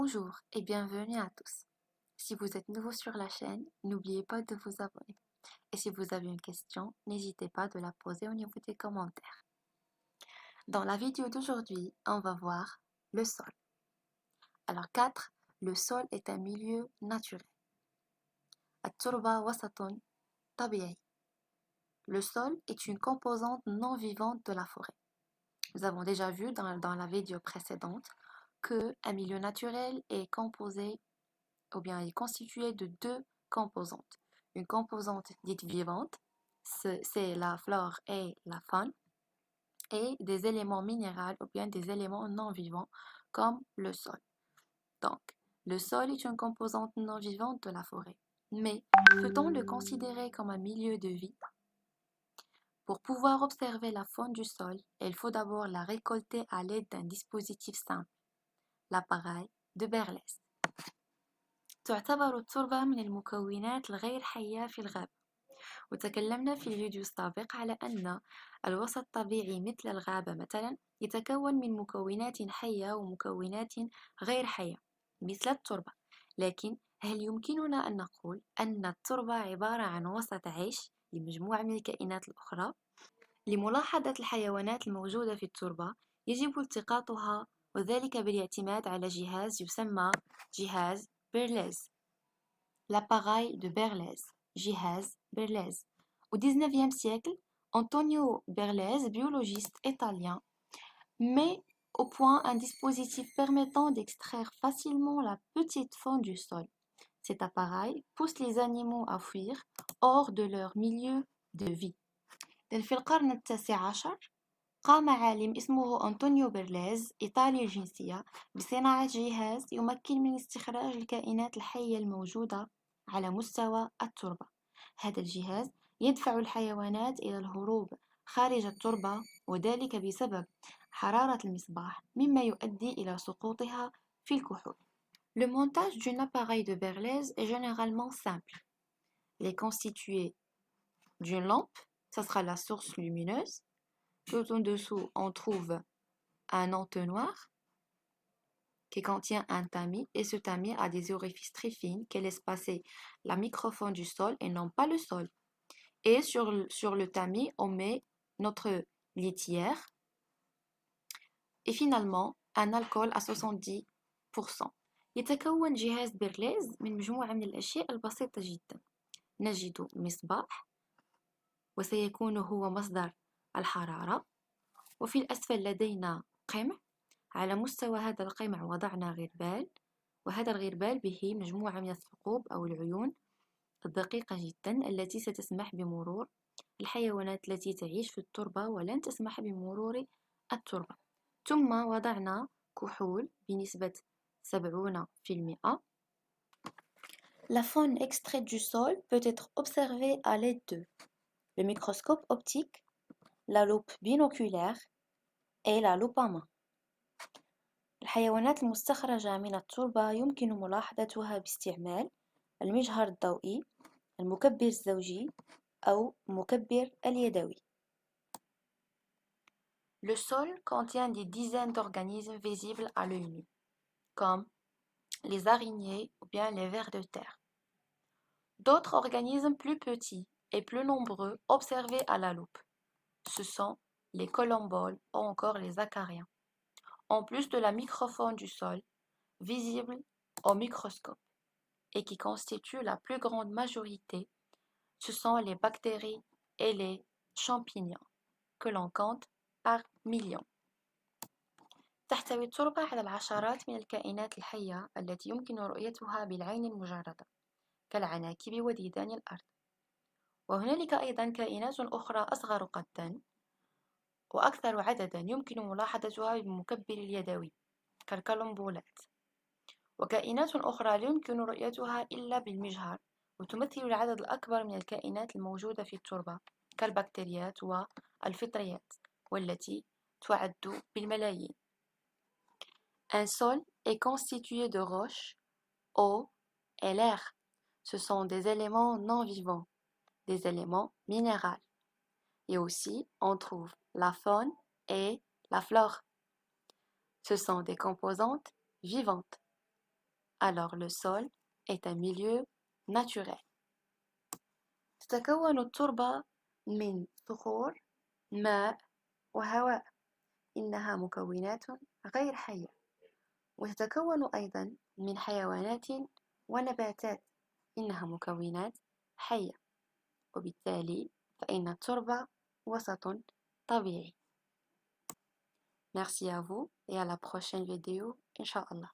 Bonjour et bienvenue à tous. Si vous êtes nouveau sur la chaîne, n'oubliez pas de vous abonner. Et si vous avez une question, n'hésitez pas de la poser au niveau des commentaires. Dans la vidéo d'aujourd'hui, on va voir le sol. Alors 4, le sol est un milieu naturel. التربة وسط طبيعي. Le sol est une composante non vivante de la forêt. Nous avons déjà vu dans la vidéo précédente qu'un milieu naturel est composé ou bien est constitué de deux composantes. Une composante dite vivante, c'est la flore et la faune, et des éléments minéraux ou bien des éléments non vivants comme le sol. Donc, le sol est une composante non vivante de la forêt. Mais peut-on le considérer comme un milieu de vie? Pour pouvoir observer la faune du sol, il faut d'abord la récolter à l'aide d'un dispositif simple, l'appareil de Berlès. تعتبر التربة من المكونات الغير حية في الغابة. وتكلمنا في الفيديو السابق على أن الوسط الطبيعي مثل الغابة مثلا يتكون من مكونات حية ومكونات غير حية مثل التربة. لكن هل يمكننا أن نقول أن التربة عبارة عن وسط عيش لمجموعة من الكائنات الأخرى؟ لملاحظة الحيوانات الموجودة في التربة يجب التقاطها، وذلك بالاعتماد على جهاز يسمى جهاز Berlès. L'appareil de Berlès, جهاز Berlès. Au XIXe siècle, Antonio Berlès, biologiste italien, met au point un dispositif permettant d'extraire facilement la petite faune du sol. Cet appareil pousse les animaux à fuir hors de leur milieu de vie. في القرن التاسع عشر قام عالم اسمه أنطونيو بيرليز إيطالي الجنسية بصناعة جهاز يمكن من استخراج الكائنات الحية الموجودة على مستوى التربة. هذا الجهاز يدفع الحيوانات إلى الهروب خارج التربة، وذلك بسبب حرارة المصباح مما يؤدي إلى سقوطها في الكحول. Le montage d'un appareil de Berlès est généralement simple. Il est constitué d'une lampe, ça sera la source lumineuse. Tout en dessous, on trouve un entonnoir qui contient un tamis, et ce tamis a des orifices très fines qui laissent passer la microfaune du sol et non pas le sol. Et sur le tamis, on met notre litière et finalement un alcool à 70%. يتكون جهاز بيرليز من مجموعة من الأشياء البسيطة جدا. نجد مصباح وسيكون هو مصدر الحرارة، وفي الأسفل لدينا قمع. على مستوى هذا القمع وضعنا غربال، وهذا الغربال به مجموعة من الثقوب أو العيون الدقيقة جدا التي ستسمح بمرور الحيوانات التي تعيش في التربة ولن تسمح بمرور التربة. ثم وضعنا كحول بنسبة 70%. La faune extraite du sol peut être observée à l'aide de le microscope optique, la loupe binoculaire et la loupe à main. الحيوانات المستخرجة من التربة يمكن ملاحظتها باستعمال المجهر الضوئي، المكبر الزوجي أو المكبر اليدوي. Le sol contient des dizaines d'organismes visibles à l'œil nu, comme les araignées ou bien les vers de terre. D'autres organismes plus petits et plus nombreux observés à la loupe, ce sont les colomboles ou encore les acariens, en plus de la microfaune du sol, visible au microscope, et qui constitue la plus grande majorité, ce sont les bactéries et les champignons, que l'on compte par millions. تحتوي التربة على العشرات من الكائنات الحية التي يمكن رؤيتها بالعين المجردة كالعناكب وديدان الأرض، وهنالك أيضا كائنات أخرى أصغر قدًا وأكثر عددًا يمكن ملاحظتها بالمكبر اليدوي كالكولومبولات، وكائنات أخرى لا يمكن رؤيتها إلا بالمجهر، وتمثل العدد الأكبر من الكائنات الموجودة في التربة كالبكتيريات والفطريات والتي تعد بالملايين. Un sol est constitué de roches, eau et l'air. Ce sont des éléments non vivants, des éléments minéraux. Et aussi, on trouve la faune et la flore. Ce sont des composantes vivantes. Alors le sol est un milieu naturel. تتكون التربة من صخور، ماء، وهواء. إنها مكونات غير حية، وتتكون أيضا من حيوانات ونباتات. إنها مكونات حية، وبالتالي فإن التربة وسط طبيعي. Merci à vous et à la prochaine vidéo, Inch'Allah.